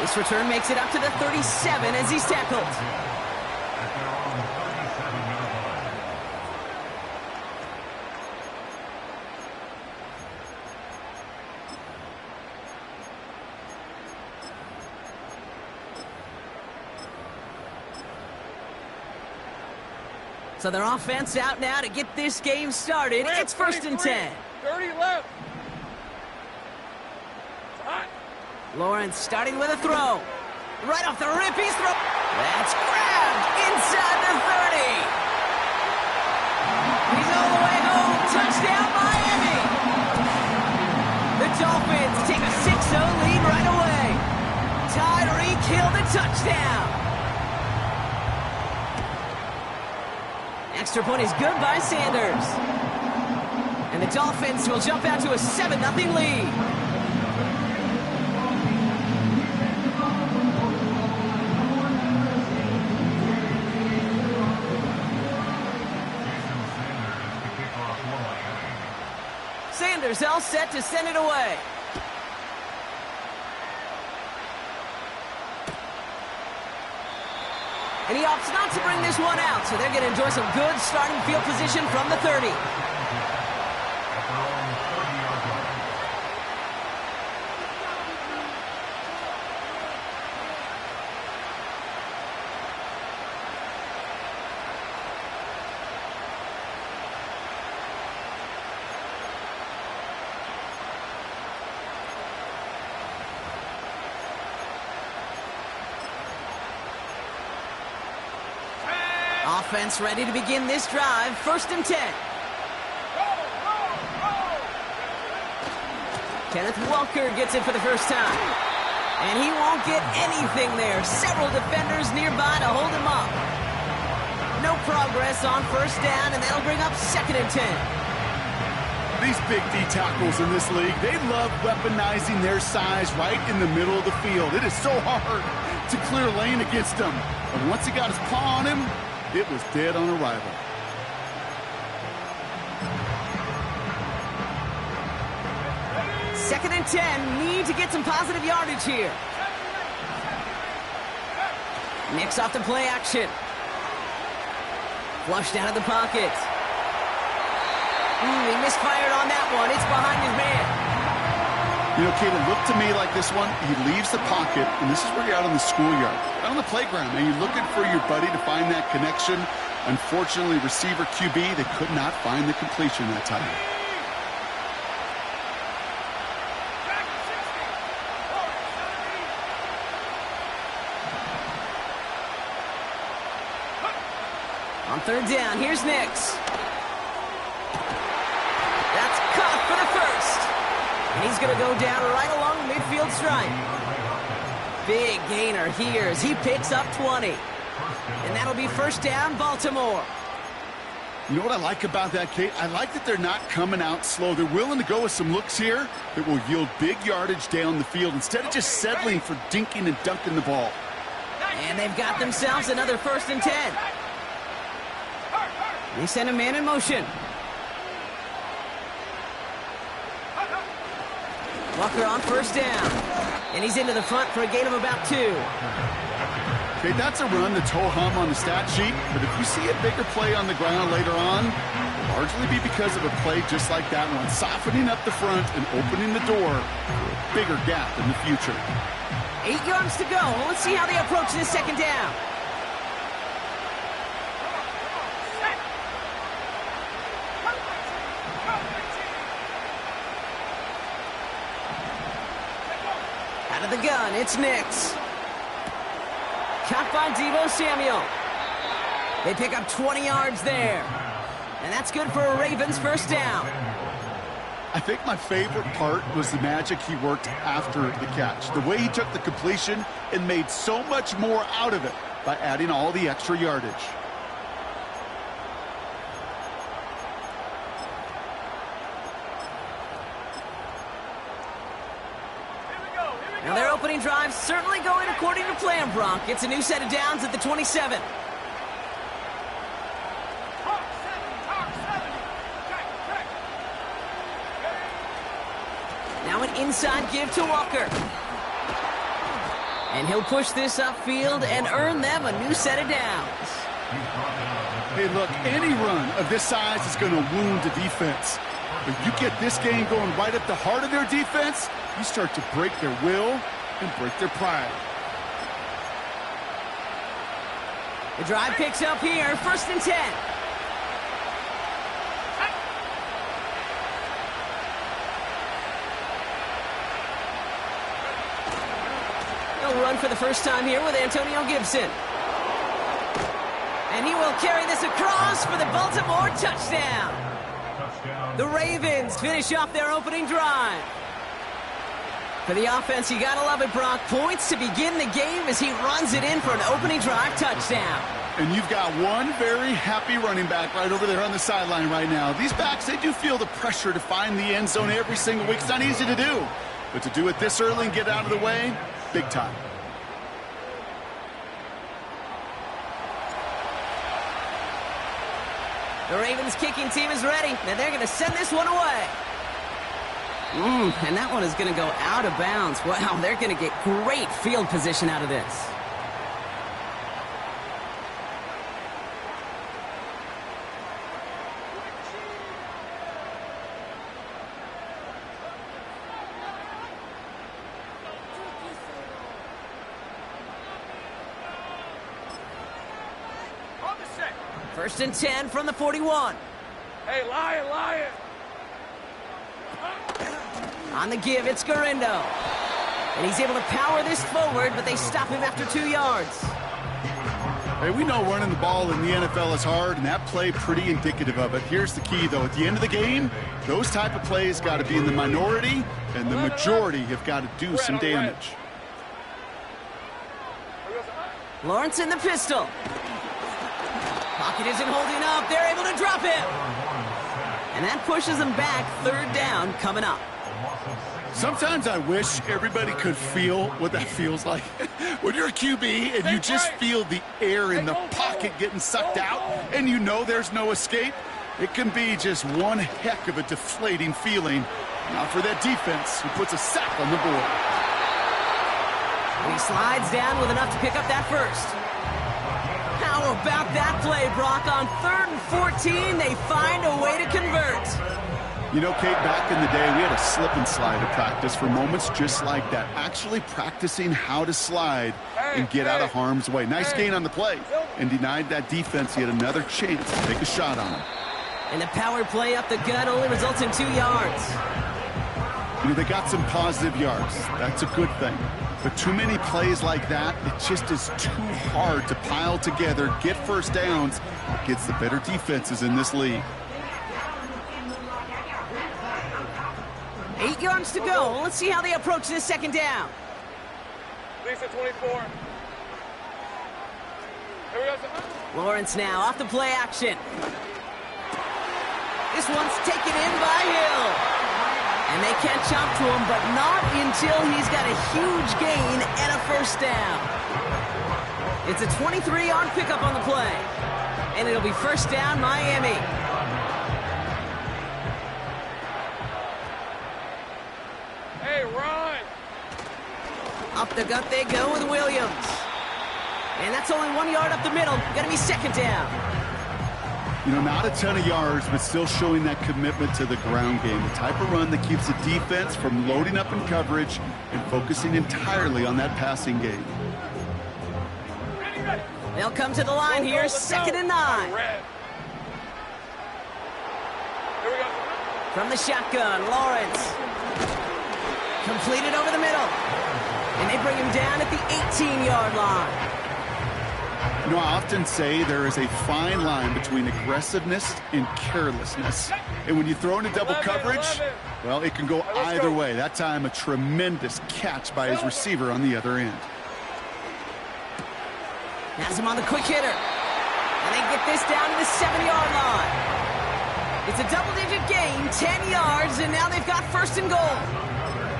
This return makes it up to the 37 as he's tackled. So their offense out now to get this game started. It's 1st and 10. 30 left. Lawrence starting with a throw. Right off the rip, he's throw. That's grabbed inside the 30. He's all the way home. Touchdown, Miami. The Dolphins take a 6-0 lead right away. Tyreek Hill the touchdown. Extra point is good by Sanders. And the Dolphins will jump out to a 7-0 lead. Sanders all set to send it away. And he opts not to bring this one out, so they're going to enjoy some good starting field position from the 30. Offense ready to begin this drive. 1st and 10. Kenneth Walker gets it for the first time. And he won't get anything there. Several defenders nearby to hold him up. No progress on 1st down, and that'll bring up 2nd and 10. These big D tackles in this league, they love weaponizing their size right in the middle of the field. It is so hard to clear lane against them. And once he got his paw on him, it was dead on arrival. Second and 10. Need to get some positive yardage here. Nicks off the play action. Flushed out of the pocket. He misfired on that one. It's behind his man. You know, Kate, it looked to me like this one, he leaves the pocket, and this is where you're out on the schoolyard, out on the playground, and you're looking for your buddy to find that connection. Unfortunately, receiver QB, they could not find the completion that time. On 3rd down, here's Nicks. That's caught for the first. And he's going to go down right along the midfield stripe. Big gainer here as he picks up 20. And that'll be 1st down, Baltimore. You know what I like about that, Kate? I like that they're not coming out slow. They're willing to go with some looks here that will yield big yardage down the field instead of just settling for dinking and dunking the ball. And they've got themselves another 1st and 10. They send a man in motion. Walker on 1st down. And he's into the front for a gain of about 2. Okay, that's a run that's ho-hum on the stat sheet, but if you see a bigger play on the ground later on, it'll largely be because of a play just like that one, softening up the front and opening the door for a bigger gap in the future. 8 yards to go. Let's see how they approach this 2nd down. Out of the gun, it's Nicks. Caught by Deebo Samuel. They pick up 20 yards there. And that's good for a Ravens 1st down. I think my favorite part was the magic he worked after the catch. The way he took the completion and made so much more out of it by adding all the extra yardage. Now their opening drive certainly going according to plan, Bronk. It's a new set of downs at the 27. Now an inside give to Walker. And he'll push this upfield and earn them a new set of downs. Hey, look, any run of this size is going to wound the defense. But you get this game going right at the heart of their defense, you start to break their will and break their pride. The drive picks up here, 1st and 10. He'll run for the first time here with Antonio Gibson. And he will carry this across for the Baltimore touchdown. The Ravens finish off their opening drive. For the offense, you gotta love it, Brock. Points to begin the game as he runs it in for an opening drive touchdown. And you've got one very happy running back right over there on the sideline right now. These backs, they do feel the pressure to find the end zone every single week. It's not easy to do. But to do it this early and get out of the way, big time. The Ravens kicking team is ready, and they're going to send this one away. And that one is going to go out of bounds. Wow, they're going to get great field position out of this. First and 10 from the 41. Hey, Lion! On the give, it's Garindo. And he's able to power this forward, but they stop him after 2 yards. Hey, we know running the ball in the NFL is hard, and that play pretty indicative of it. Here's the key, though. At the end of the game, those type of plays got to be in the minority, and the majority have got to do some damage. Lawrence in the pistol. Pocket isn't holding up. They're able to drop him. And that pushes them back. 3rd down coming up. Sometimes I wish everybody could feel what that feels like. When you're a QB and you just feel the air in the pocket getting sucked out and you know there's no escape, it can be just one heck of a deflating feeling. Not for that defense who puts a sack on the board. And he slides down with enough to pick up that first. How about that play, Brock? On 3rd and 14, they find a way to convert. You know, Kate, back in the day, we had a slip and slide at practice for moments just like that. Actually practicing how to slide and get out of harm's way. Nice gain on the play and denied that defense yet another chance to take a shot on him. And the power play up the gut only results in 2 yards. You know, they got some positive yards. That's a good thing. But too many plays like that, it just is too hard to pile together, get first downs against the better defenses in this league. 8 yards to go. Let's see how they approach this 2nd down. Lisa 24. Here we go. Lawrence now off the play action. This one's taken in by Hill. And they catch up to him, but not until he's got a huge gain and a 1st down. It's a 23-yard pickup on the play. And it'll be 1st down, Miami. Hey, run! Up the gut they go with Williams. And that's only 1 yard up the middle. Gonna be 2nd down. You know, not a ton of yards, but still showing that commitment to the ground game. The type of run that keeps the defense from loading up in coverage and focusing entirely on that passing game. They'll come to the line here, 2nd and 9. From the shotgun, Lawrence. Completed over the middle. And they bring him down at the 18-yard line. You know, I often say there is a fine line between aggressiveness and carelessness. And when you throw into double coverage, well, it can go either way. That time, a tremendous catch by his receiver on the other end. Has him on the quick hitter. And they get this down to the 7-yard line. It's a double-digit gain, 10 yards, and now they've got 1st and goal.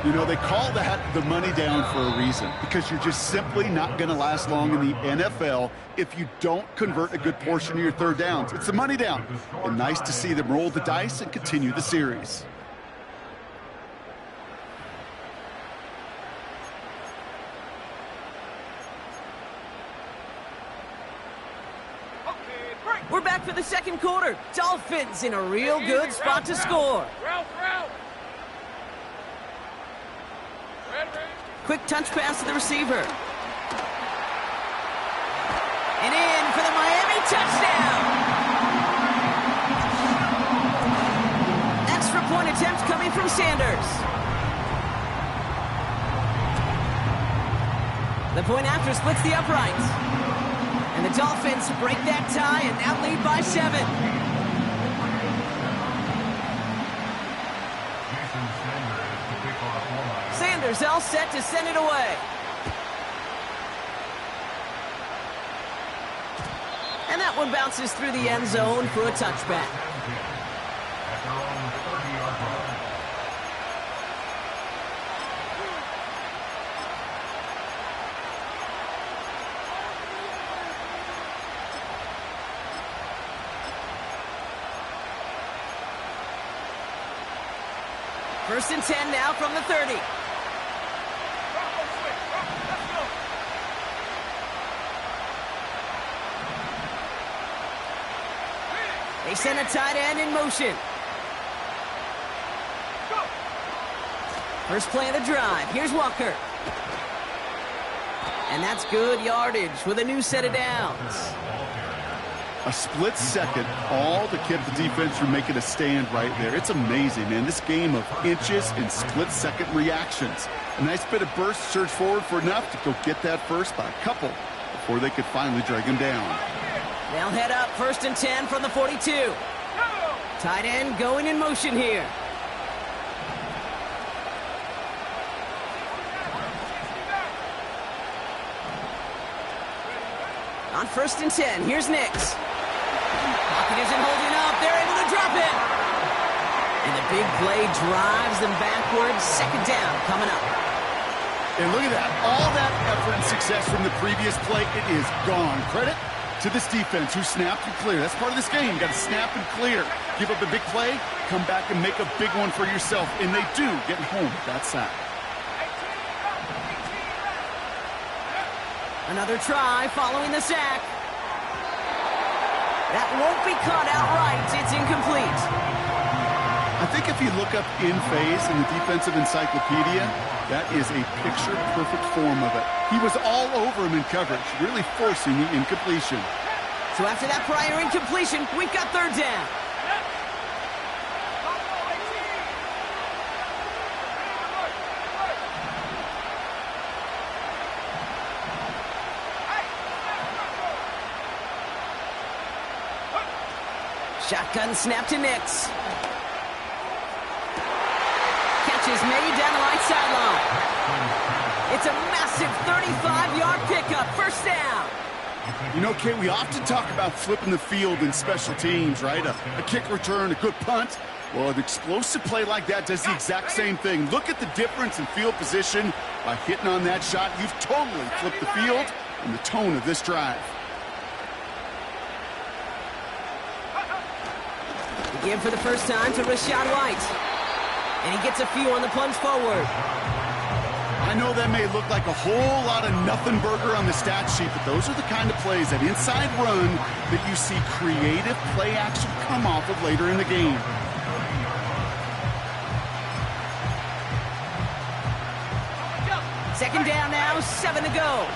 You know, they call that the money down for a reason, because you're just simply not going to last long in the NFL if you don't convert a good portion of your 3rd downs. It's the money down. And nice to see them roll the dice and continue the series. We're back for the second quarter. Dolphins in a real good spot to score. Route. Red. Quick touch pass to the receiver. And in for the Miami touchdown. Extra point attempt coming from Sanders. The point after splits the uprights. And the Dolphins break that tie and now lead by 7. Sanders all set to send it away. And that one bounces through the end zone for a touchback. First and 10 now from the 30. They send a tight end in motion. First play of the drive. Here's Walker. And that's good yardage with a new set of downs. A split second, all that kept the defense from making a stand right there. It's amazing, man. This game of inches and split-second reactions. A nice bit of burst, surge forward for enough to go get that first by a couple before they could finally drag him down. They'll head up first and 10 from the 42. Tight end going in motion here. On first and 10, here's Nix. Pocket isn't holding up. They're able to drop it. And the big play drives them backwards. Second down coming up. And look at that. All that effort and success from the previous play, it is gone. Credit to this defense who snapped and cleared. That's part of this game. You got to snap and clear. Give up a big play, come back and make a big one for yourself. And they do get home with that sack. Another try following the sack. That won't be caught outright. It's incomplete. I think if you look up in phase in the defensive encyclopedia, that is a picture-perfect form of it. He was all over him in coverage, really forcing the incompletion. So after that prior incompletion, we've got third down. Shotgun snap to Nix. Catch is made down the right sideline. It's a massive 35-yard pickup. First down. You know, Kate, we often talk about flipping the field in special teams, right? A kick return, a good punt. Well, an explosive play like that does the exact same thing. Look at the difference in field position by hitting on that shot. You've totally flipped the field and the tone of this drive. Give for the first time to Rachaad White. And he gets a few on the plunge forward. I know that may look like a whole lot of nothing burger on the stat sheet, but those are the kind of plays, that inside run, that you see creative play action come off of later in the game. Second down now, 7 to go.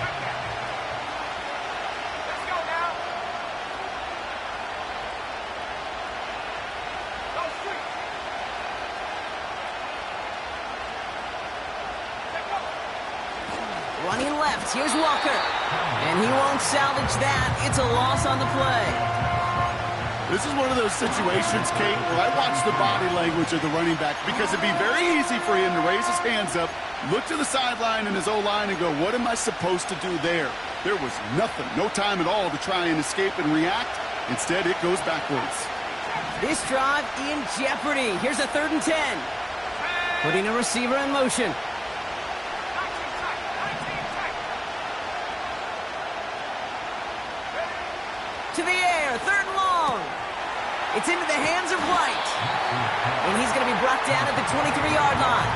Running left, here's Walker. And he won't salvage that. It's a loss on the play. This is one of those situations, Kate, where I watch the body language of the running back, because it'd be very easy for him to raise his hands up, look to the sideline in his O-line and go, what am I supposed to do there? There was nothing, no time at all to try and escape and react. Instead, it goes backwards. This drive in jeopardy. Here's a 3rd and 10. Putting a receiver in motion. To the air, 3rd and long. It's into the hands of White. And he's going to be brought down at the 23-yard line.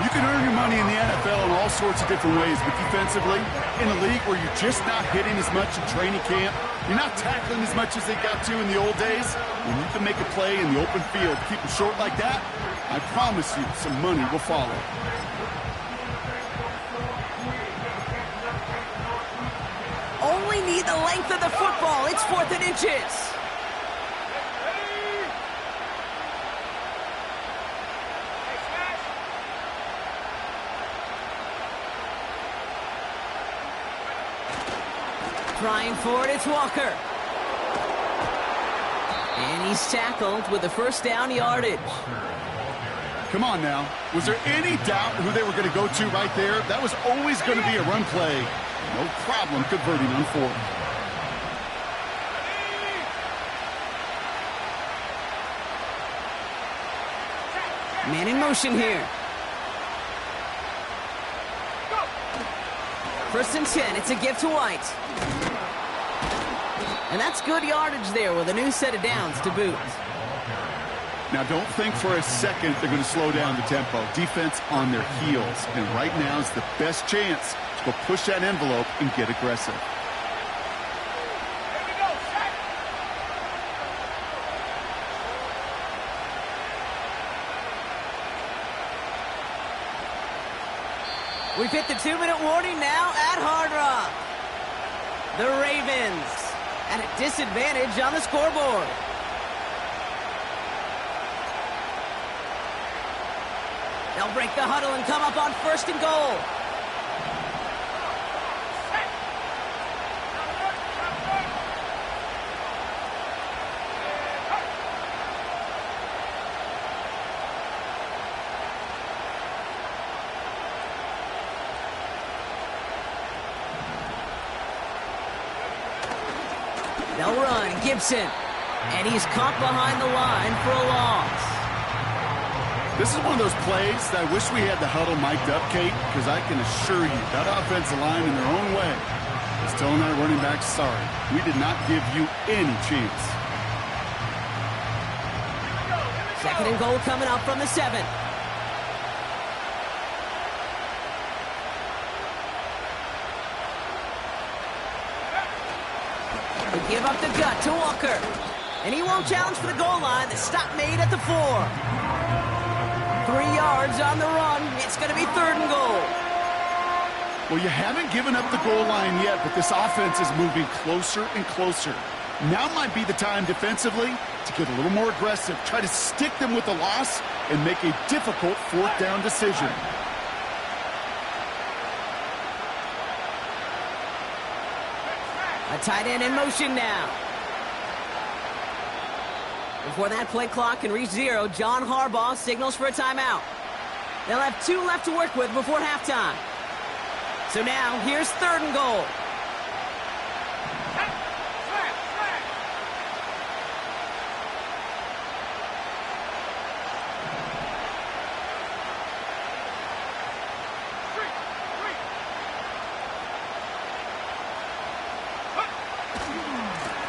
You can earn your money in the NFL in all sorts of different ways, but defensively, in a league where you're just not hitting as much in training camp, you're not tackling as much as they got to in the old days, when you can make a play in the open field, keep them short like that, I promise you some money will follow. Only need the length of the football. It's 4th and inches. Trying for it, it's Walker. And he's tackled with the first down yardage. Come on now. Was there any doubt who they were going to go to right there? That was always going to be a run play. No problem converting on 4th. Man in motion here. 1st and 10. It's a give to White. And that's good yardage there with a new set of downs to boot. Now, don't think for a second they're going to slow down the tempo. Defense on their heels. And right now is the best chance to go push that envelope and get aggressive. We've hit the 2-minute warning now at Hard Rock. The Ravens at a disadvantage on the scoreboard. They'll break the huddle and come up on 1st and goal. They'll run, Gibson. And he's caught behind the line for a loss. This is one of those plays that I wish we had the huddle mic'd up, Kate, because I can assure you that offensive line in their own way is telling that running back, sorry, we did not give you any chance. 2nd and goal coming up from the 7. They give up the gut to Walker. And he won't challenge for the goal line. The stop made at the 4. 3 yards on the run. It's going to be 3rd and goal. Well, you haven't given up the goal line yet, but this offense is moving closer and closer. Now might be the time defensively to get a little more aggressive, try to stick them with the loss, and make a difficult 4th down decision. A tight end in motion now. Before that play clock can reach 0, John Harbaugh signals for a timeout. They'll have 2 left to work with before halftime. So now, here's 3rd and goal.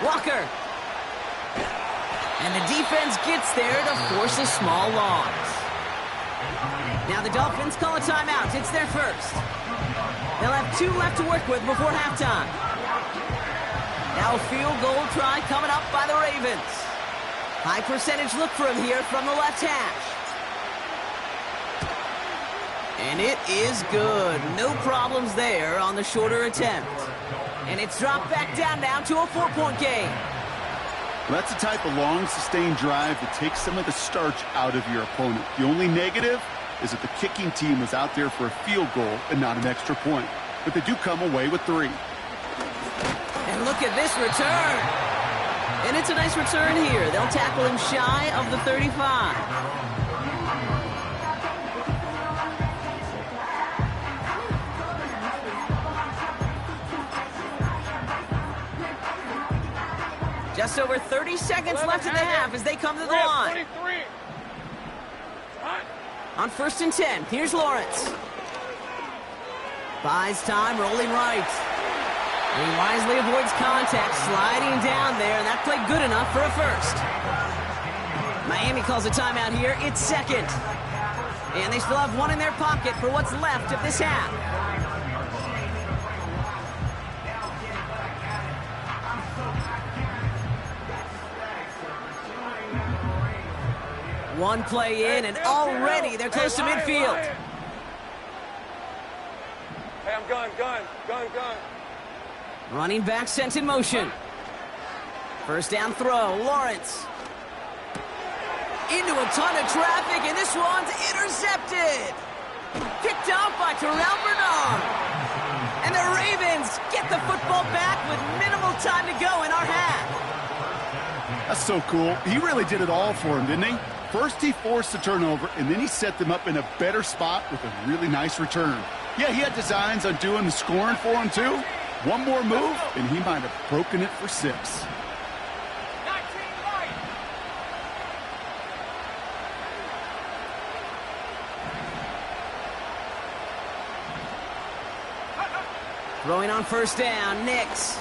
Walker. And the defense gets there to force a small loss. Now the Dolphins call a timeout. It's their first. They'll have 2 left to work with before halftime. Now a field goal try coming up by the Ravens. High percentage look for him here from the left hash. And it is good. No problems there on the shorter attempt. And it's dropped back down now to a 4-point game. Well, that's the type of long, sustained drive that takes some of the starch out of your opponent. The only negative is that the kicking team was out there for a field goal and not an extra point. But they do come away with 3. And look at this return. And it's a nice return here. They'll tackle him shy of the 35. Just over 30 seconds left in the half as they come to the line. On 1st and 10, here's Lawrence. Buys time, rolling right. He wisely avoids contact, sliding down there, and that played good enough for a first. Miami calls a timeout here. It's 2nd. And they still have one in their pocket for what's left of this half. One play in, and already they're close to midfield. Hey, I'm gun. Running back sent in motion. First down throw, Lawrence. Into a ton of traffic, and this one's intercepted. Picked off by Terrell Bernard. And the Ravens get the football back with minimal time to go in our half. That's so cool. He really did it all for him, didn't he? First he forced the turnover, and then he set them up in a better spot with a really nice return. Yeah, he had designs on doing the scoring for him, too. One more move, and he might have broken it for 6. Throwing on first down, Nix.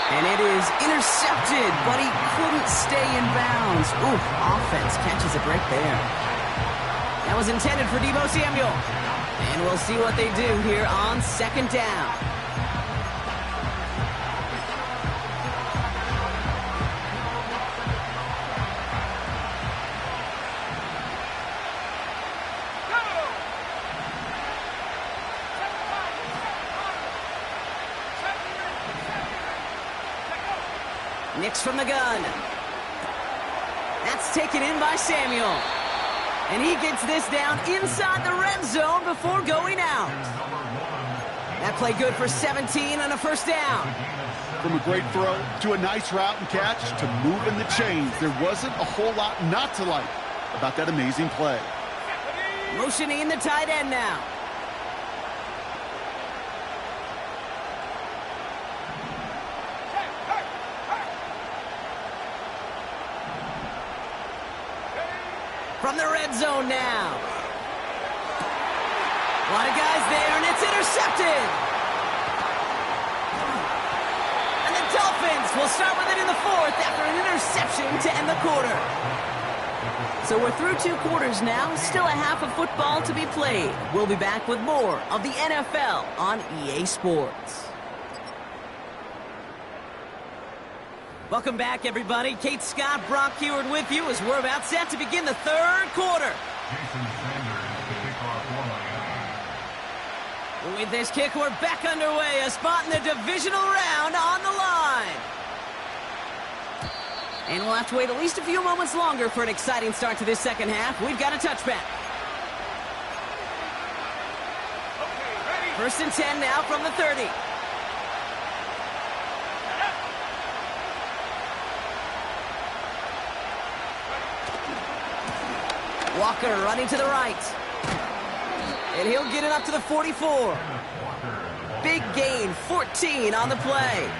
And it is intercepted, but he couldn't stay in bounds. Ooh, offense catches a break there. That was intended for Deebo Samuel. And we'll see what they do here on second down. Nix from the gun. That's taken in by Samuel. And he gets this down inside the red zone before going out. That play good for 17 on a first down. From a great throw to a nice route and catch to moving the chains, there wasn't a whole lot not to like about that amazing play. Motioning the tight end now. From the red zone now. A lot of guys there, and it's intercepted. And the Dolphins will start with it in the 4th after an interception to end the quarter. So we're through 2 quarters now, still a half of football to be played. We'll be back with more of the NFL on EA Sports. Welcome back, everybody. Kate Scott, Brock Heward with you as we're about set to begin the 3rd quarter. With this kick, we're back underway. A spot in the divisional round on the line. And we'll have to wait at least a few moments longer for an exciting start to this second half. We've got a touchback. 1st and 10 now from the 30. Walker running to the right. And he'll get it up to the 44. Big gain, 14 on the play.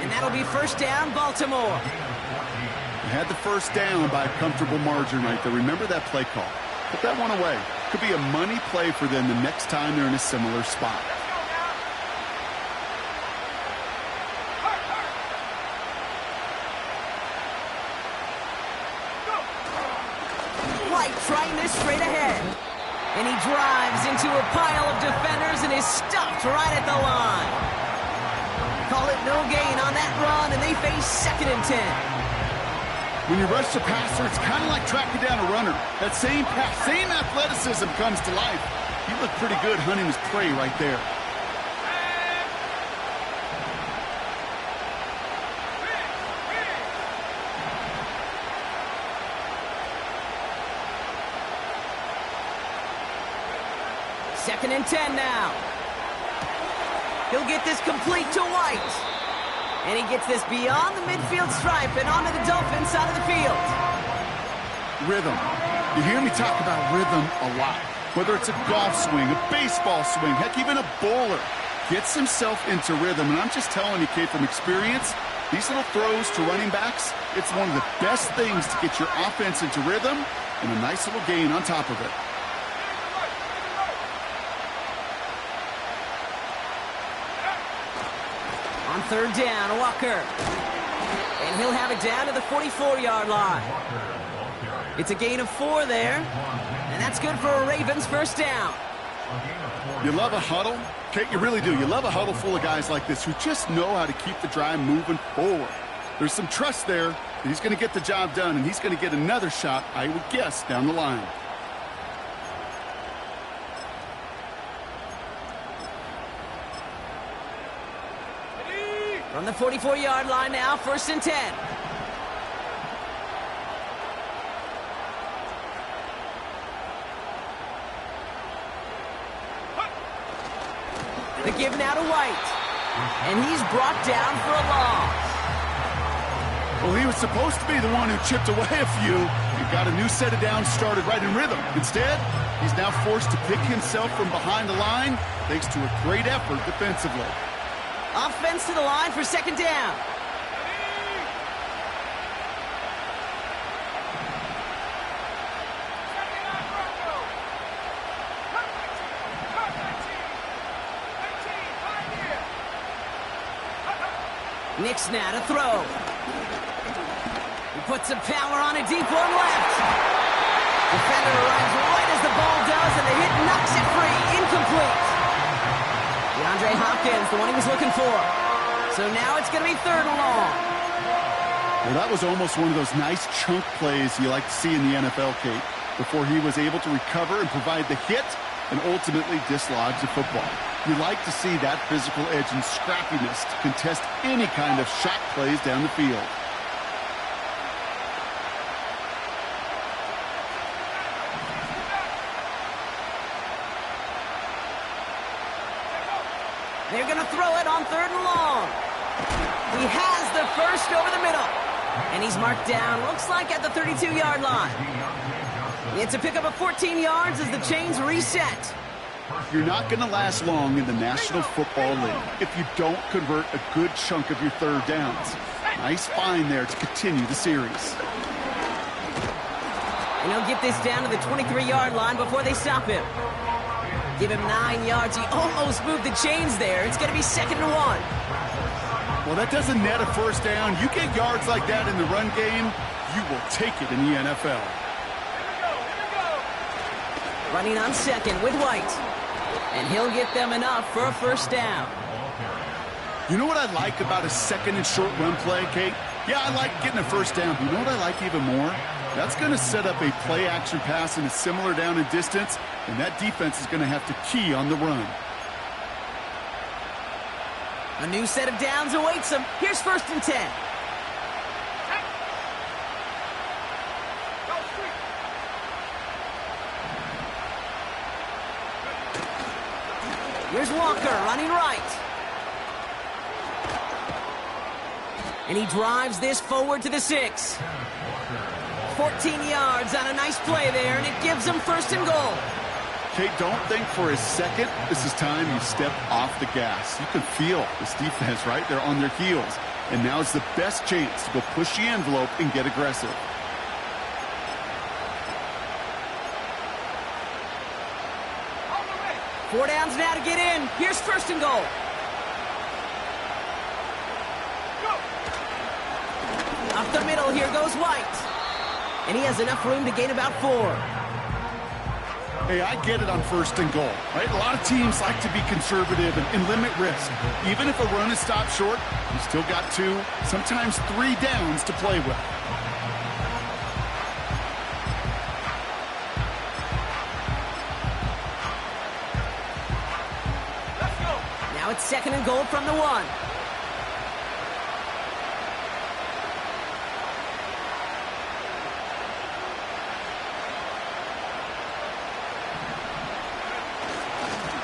And that'll be first down, Baltimore. They had the first down by a comfortable margin right there. Remember that play call. Put that one away. Could be a money play for them the next time they're in a similar spot. Trying this straight ahead. And he drives into a pile of defenders and is stopped right at the line. Call it no gain on that run, and they face 2nd and 10. When you rush the passer, it's kind of like tracking down a runner. That same pass, same athleticism comes to life. He looked pretty good hunting his prey right there. Second and 10 now. He'll get this complete to White. And he gets this beyond the midfield stripe and onto the Dolphins side of the field. Rhythm. You hear me talk about rhythm a lot. Whether it's a golf swing, a baseball swing, heck, even a bowler gets himself into rhythm. And I'm just telling you, kid, from experience, these little throws to running backs, it's one of the best things to get your offense into rhythm and a nice little gain on top of it. On 3rd down, Walker. And he'll have it down to the 44-yard line. It's a gain of 4 there, and that's good for a Ravens first down. You love a huddle? Kate, you really do. You love a huddle full of guys like this who just know how to keep the drive moving forward. There's some trust there that he's going to get the job done, and he's going to get another shot, I would guess, down the line. From the 44-yard line now, 1st and 10. The give now to White. And he's brought down for a loss. Well, he was supposed to be the one who chipped away a few. He got a new set of downs started right in rhythm. Instead, he's now forced to pick himself from behind the line thanks to a great effort defensively. Offense to the line for 2nd down. Nick's now to throw. He puts some power on a deep one left. Defender arrives right as the ball does, and the hit knocks it free. Incomplete. DeAndre Hopkins, the one he was looking for. So now it's going to be 3rd and long. Well, that was almost one of those nice chunk plays you like to see in the NFL, Kate, before he was able to recover and provide the hit and ultimately dislodge the football. You like to see that physical edge and scrappiness to contest any kind of shot plays down the field. They're going to throw it on 3rd and long. He has the first over the middle. And he's marked down, looks like at the 32-yard line. It's a pickup of 14 yards as the chains reset. You're not going to last long in the National Football League if you don't convert a good chunk of your 3rd downs. Nice find there to continue the series. And he'll get this down to the 23-yard line before they stop him. Give him 9 yards. He almost moved the chains there. It's going to be 2nd and 1. Well, that doesn't net a first down. You get yards like that in the run game, you will take it in the NFL. Running on 2nd with White. And he'll get them enough for a first down. You know what I like about a 2nd and short run play, Kate? Yeah, I like getting a first down. But you know what I like even more? That's going to set up a play-action pass in a similar down and distance, and that defense is going to have to key on the run. A new set of downs awaits him. Here's 1st and 10. Here's Walker running right. And he drives this forward to the 6. 14 yards on a nice play there, and it gives him 1st and goal. Kate, don't think for a second this is time you step off the gas. You can feel this defense, right? They're on their heels. And now is the best chance to go push the envelope and get aggressive. Four downs now to get in. Here's 1st and goal. Up the middle, here goes White. And he has enough room to gain about 4. Hey, I get it on 1st and goal, right? A lot of teams like to be conservative and limit risk. Even if a run is stopped short, you still got 2, sometimes 3 downs to play with. Now it's 2nd and goal from the 1.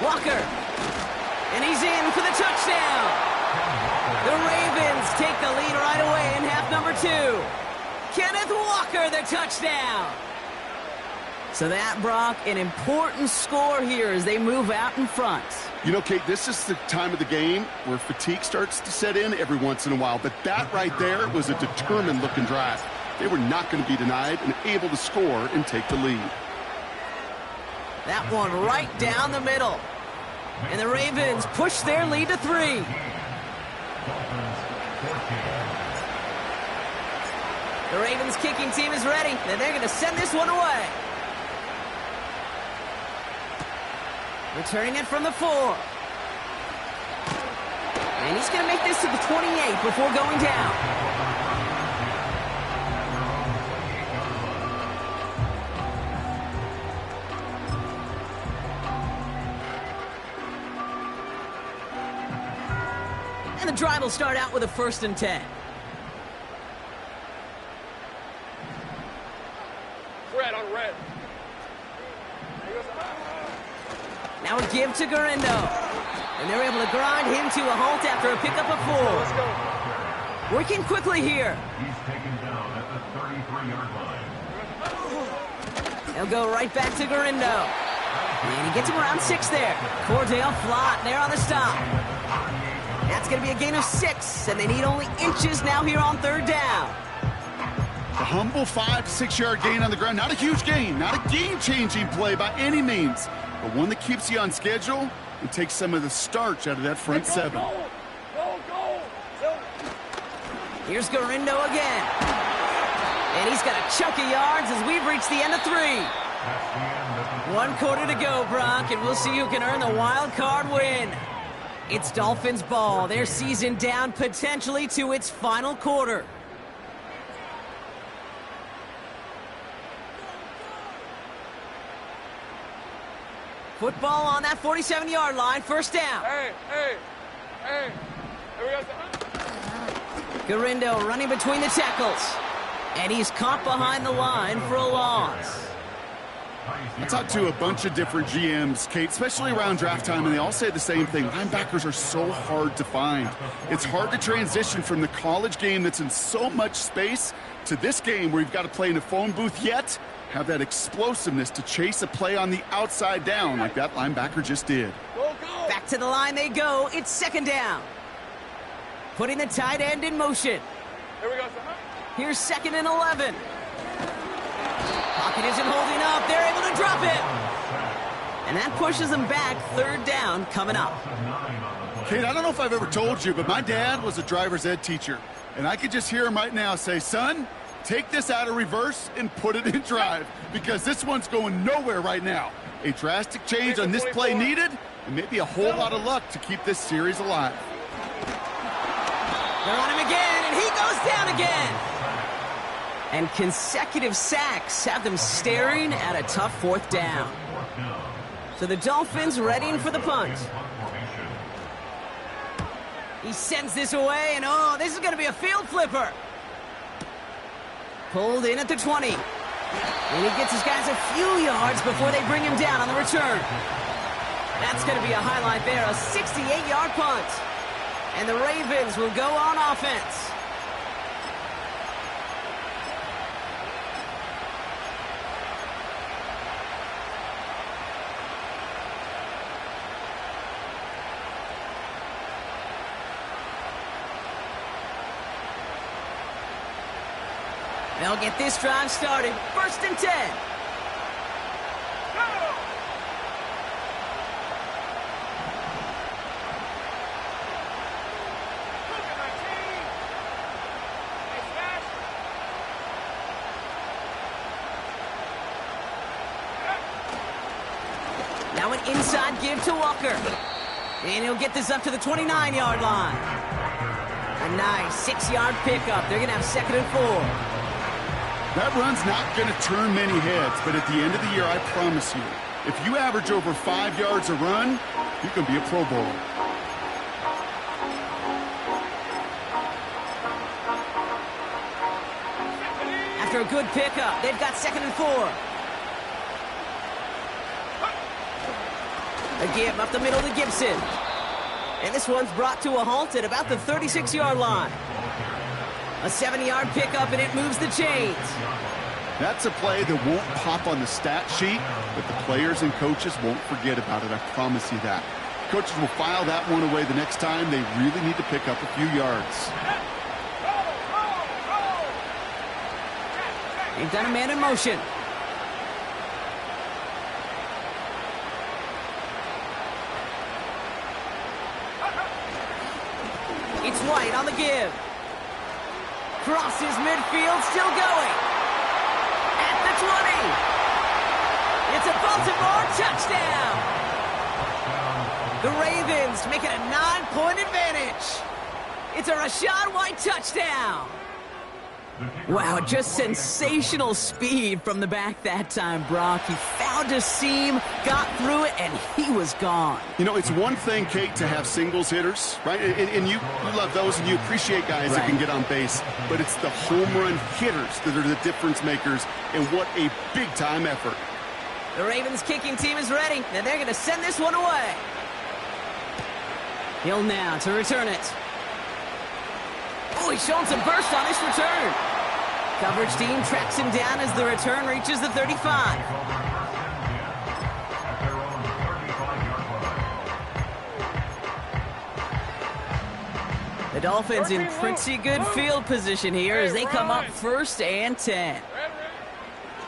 Walker, and he's in for the touchdown. The Ravens take the lead right away in half number 2. Kenneth Walker, the touchdown. So that, Brock, an important score here as they move out in front. You know, Kate, this is the time of the game where fatigue starts to set in every once in a while, but that right there was a determined-looking drive. They were not going to be denied and able to score and take the lead. That one right down the middle. And the Ravens push their lead to 3. The Ravens kicking team is ready, and they're going to send this one away. Returning it from the 4. And he's going to make this to the 28 before going down. And the drive will start out with a 1st and 10. Red on red. Now a give to Garindo. And they're able to grind him to a halt after a pickup of 4. Working quickly here. He's taken down at the 33-yard line. They'll go right back to Garindo. And he gets him around 6 there. Cordell Flott there on the stop. That's going to be a gain of 6, and they need only inches now here on 3rd down. A humble 5 to 6 yard gain on the ground. Not a huge gain, not a game-changing play by any means, but one that keeps you on schedule and takes some of the starch out of that front 7. Go. Here's Garindo again. And he's got a chunk of yards as we've reached the end of 3. 1 quarter to go, Brock, and we'll see who can earn the wild card win. It's Dolphins ball. Their season down potentially to its final quarter. Football on that 47-yard line, 1st down. Hey. Here we go. Garindo running between the tackles. And he's caught behind the line for a loss. I talked to a bunch of different GMs, Kate, especially around draft time, and they all say the same thing. Linebackers are so hard to find. It's hard to transition from the college game that's in so much space to this game where you've got to play in a phone booth, yet have that explosiveness to chase a play on the outside down like that linebacker just did. Go. Back to the line they go. It's 2nd down. Putting the tight end in motion. Here we go. Here's 2nd and 11. Pocket isn't holding up. They're able to drop it. And that pushes them back. 3rd down coming up. Kate, I don't know if I've ever told you, but my dad was a driver's ed teacher. And I could just hear him right now say, son, take this out of reverse and put it in drive, because this one's going nowhere right now. A drastic change on this play needed, and maybe a whole lot of luck to keep this series alive. They're on him again, and he goes down again. And consecutive sacks have them staring at a tough 4th down. So the Dolphins readying for the punt. He sends this away, and oh, this is going to be a field flipper. Pulled in at the 20. And he gets his guys a few yards before they bring him down on the return. That's going to be a highlight there, a 68-yard punt. And the Ravens will go on offense. They'll get this drive started. 1st and 10. Now an inside give to Walker. And he'll get this up to the 29-yard line. A nice 6-yard pickup. They're going to have 2nd and 4. That run's not going to turn many heads, but at the end of the year, I promise you, if you average over 5 yards a run, you can be a Pro Bowler. After a good pickup, they've got 2nd and 4. A give up the middle to Gibson. And this one's brought to a halt at about the 36-yard line. A 70-yard pickup, and it moves the chains. That's a play that won't pop on the stat sheet, but the players and coaches won't forget about it. I promise you that. Coaches will file that one away the next time they really need to pick up a few yards. They've done a man in motion. It's White on the give. Crosses midfield, still going. At the 20. It's a Baltimore touchdown. The Ravens make it a 9-point advantage. It's a Rachaad White touchdown. Wow, just sensational speed from the back that time, Brock. He found a seam, got through it, and he was gone. You know, it's one thing, Kate, to have singles hitters, right? And you love those, and you appreciate guys that can get on base. But it's the home run hitters that are the difference makers, and what a big-time effort. The Ravens kicking team is ready, and they're going to send this one away. Hill now to return it. Oh, he's showing some burst on this return. Coverage team tracks him down as the return reaches the 35. The Dolphins in pretty good field position here as they come up 1st and 10.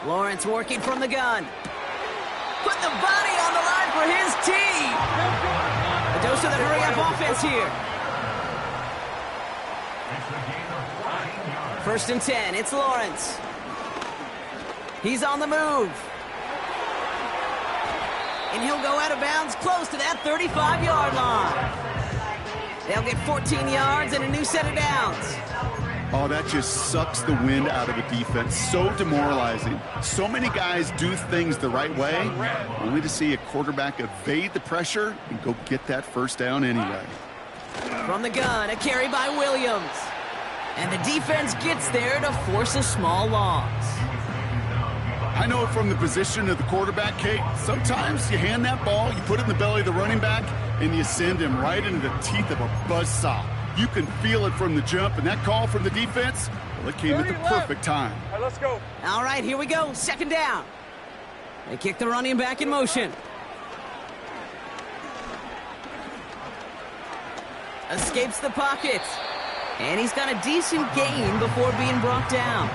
Lawrence working from the gun. Put the body on the line for his team. A dose of the hurry-up offense here. 1st and 10, it's Lawrence. He's on the move. And he'll go out of bounds close to that 35-yard line. They'll get 14 yards and a new set of downs. Oh, that just sucks the wind out of a defense. So demoralizing. So many guys do things the right way, only to see a quarterback evade the pressure and go get that first down anyway. From the gun, a carry by Williams. And the defense gets there to force a small loss. I know it from the position of the quarterback, Kate. Sometimes you hand that ball, you put it in the belly of the running back, and you send him right into the teeth of a buzzsaw. You can feel it from the jump, and that call from the defense, well, it came at the perfect time. All right, let's go. All right, here we go. 2nd down. They kick the running back in motion. Escapes the pocket. And he's got a decent gain before being brought down.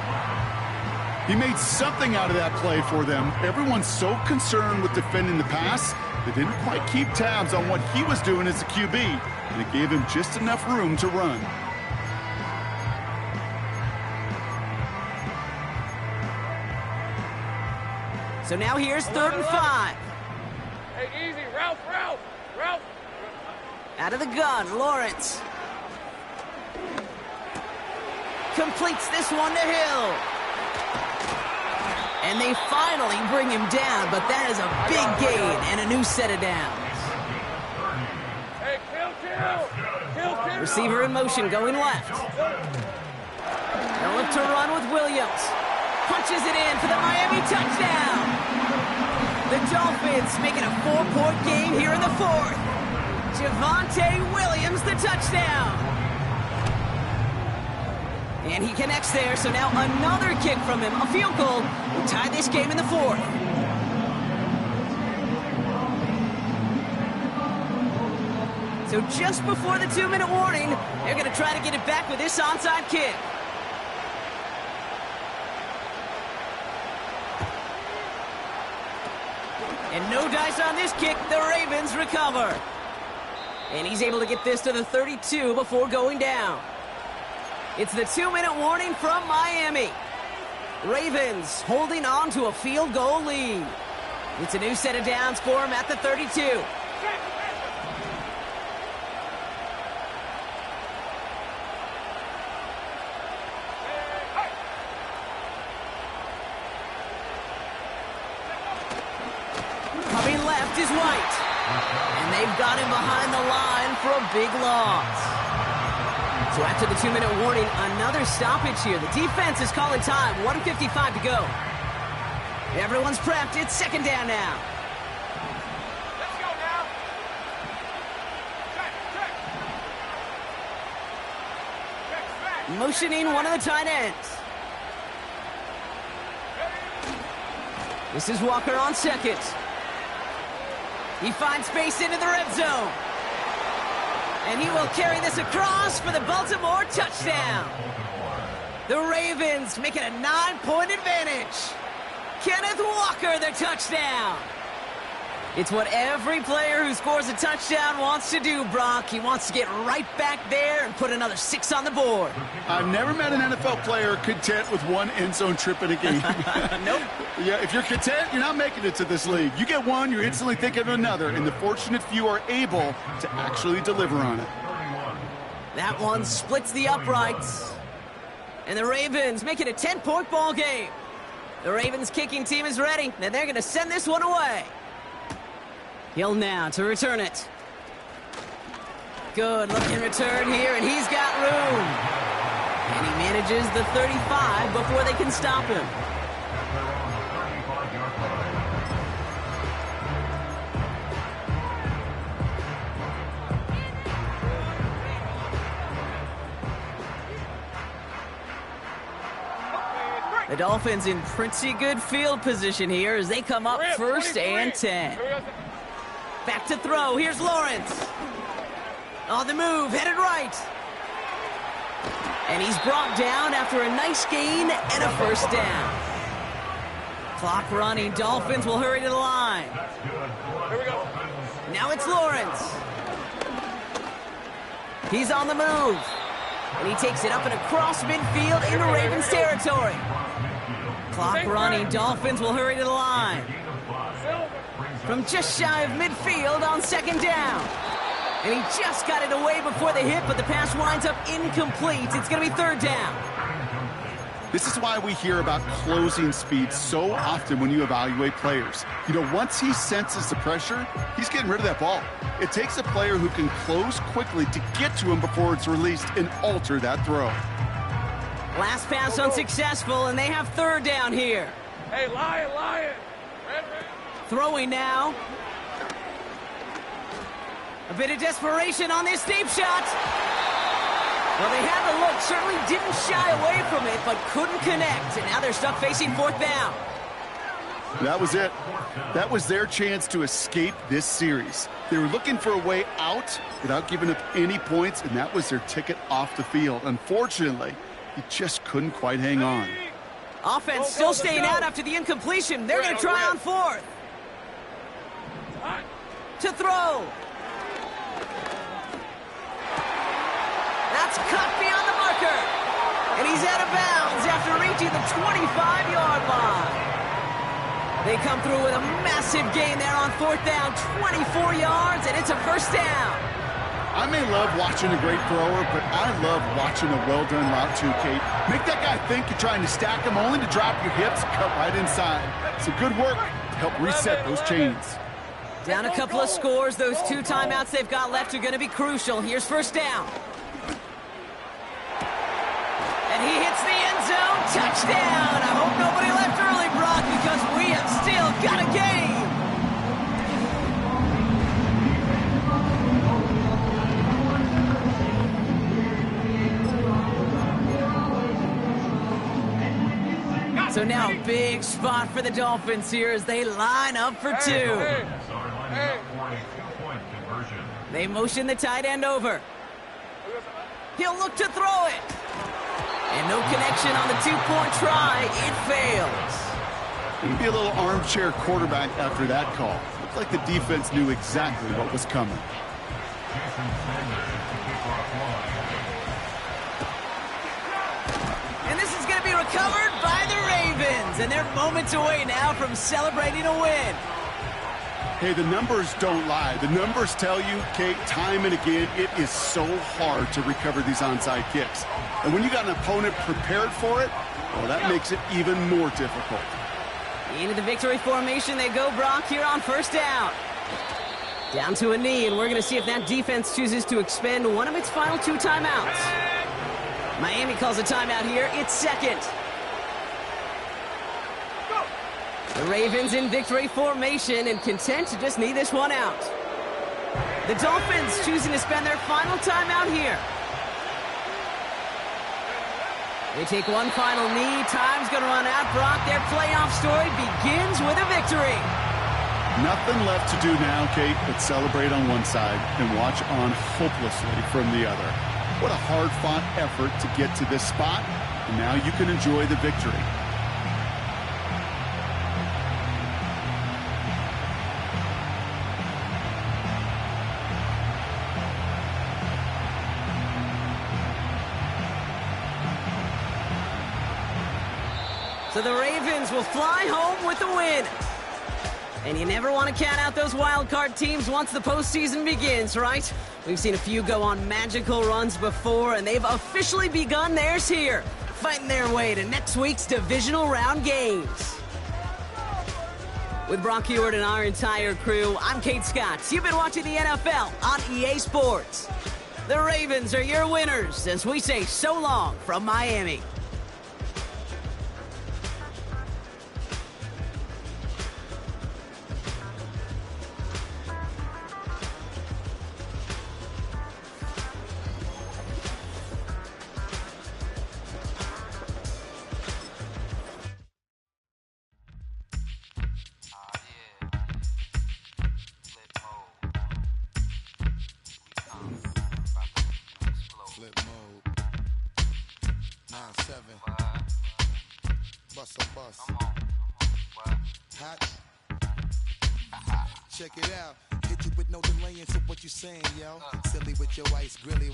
He made something out of that play for them. Everyone's so concerned with defending the pass, they didn't quite keep tabs on what he was doing as a QB, and it gave him just enough room to run. So now here's 3rd and 5. Hey, easy. Ralph. Out of the gun, Lawrence. Completes this one to Hill. And they finally bring him down, but that is a big gain and a new set of downs. Hey, kill. Receiver in motion, going left. They'll look to run with Williams. Punches it in for the Miami touchdown. The Dolphins make it a 4-point game here in the 4th. Javonte Williams, the touchdown. And he connects there, so now another kick from him. A field goal will tie this game in the 4th. So just before the 2-minute warning, they're going to try to get it back with this onside kick. And no dice on this kick. The Ravens recover. And he's able to get this to the 32 before going down. It's the 2-minute warning from Miami. Ravens holding on to a field goal lead. It's a new set of downs for him at the 32. Coming left is White. And they've got him behind the line for a big loss. So after the 2-minute warning, another stoppage here. The defense is calling time. 1:55 to go. Everyone's prepped. It's 2nd down now. Let's go now. Check. Motioning one of the tight ends. This is Walker on 2nd. He finds space into the red zone. And he will carry this across for the Baltimore touchdown. The Ravens make it a 9-point advantage. Kenneth Walker, the touchdown. It's what every player who scores a touchdown wants to do, Brock. He wants to get right back there and put another 6 on the board. I've never met an NFL player content with one end zone trip in a game. Nope. Yeah, if you're content, you're not making it to this league. You get one, you're instantly thinking of another, and the fortunate few are able to actually deliver on it. That one splits the uprights. And the Ravens make it a 10-point ball game. The Ravens kicking team is ready, and they're going to send this one away. Hill now to return it. Good looking return here, and he's got room. And he manages the 35 before they can stop him. The Dolphins in pretty good field position here as they come up first and 10. Back to throw. Here's Lawrence. On the move, headed right. And he's brought down after a nice gain and a first down. Clock running. Dolphins will hurry to the line. Here we go. Now it's Lawrence. He's on the move. And he takes it up and across midfield into Ravens territory. Clock running. Dolphins will hurry to the line. From just shy of midfield on second down. And he just got it away before the hit, but the pass winds up incomplete. It's going to be third down. This is why we hear about closing speed so often when you evaluate players. You know, once he senses the pressure, he's getting rid of that ball. It takes a player who can close quickly to get to him before it's released and alter that throw. Last pass unsuccessful, and they have third down here. Hey, Lion. Red. Throwing now. A bit of desperation on this deep shot. Well, they had the look, certainly didn't shy away from it, but couldn't connect, and now they're stuck facing fourth down. That was it. That was their chance to escape this series. They were looking for a way out without giving up any points, and that was their ticket off the field. Unfortunately, he just couldn't quite hang on. Offense still staying out after the incompletion. They're going to try on fourth. To throw. That's cut beyond the marker. And he's out of bounds after reaching the 25-yard line. They come through with a massive gain there on fourth down, 24 yards, and it's a first down. I may love watching a great thrower, but I love watching a well-done route too, Kate. Make that guy think you're trying to stack him only to drop your hips, cut right inside. Some good work to help reset those chains. Down a couple of scores. Those 2 timeouts they've got left are going to be crucial. Here's first down. And he hits the end zone. Touchdown. I hope nobody left early, Brock, because we have still got a game. So now a big spot for the Dolphins here as they line up for 2. They motion the tight end over. He'll look to throw it. And no connection on the 2-point try. It fails. Maybe a little armchair quarterback after that call. Looked like the defense knew exactly what was coming. And this is going to be recovered by the Ravens. And they're moments away now from celebrating a win. Hey, the numbers don't lie. The numbers tell you, Kate, time and again, it is so hard to recover these onside kicks. And when you got an opponent prepared for it, well, that makes it even more difficult. Into the victory formation they go, Brock, here on first down. Down to a knee, and we're going to see if that defense chooses to expend one of its final 2 timeouts. Miami calls a timeout here. It's second. The Ravens in victory formation and content to just knee this one out. The Dolphins choosing to spend their final timeout here. They take one final knee. Time's going to run out. Brock, their playoff story begins with a victory. Nothing left to do now, Kate, but celebrate on one side and watch on hopelessly from the other. What a hard-fought effort to get to this spot, and now you can enjoy the victory. So the Ravens will fly home with the win. And you never want to count out those wild card teams once the postseason begins, right? We've seen a few go on magical runs before, and they've officially begun theirs here, fighting their way to next week's divisional round games. With Brock Heward and our entire crew, I'm Kate Scott. You've been watching the NFL on EA Sports. The Ravens are your winners as we say so long from Miami. Flip mode. 9-7. Bust a bus. Hot. Check it out. Hit you with no delaying, so what you saying, yo? Silly with your ice grilly.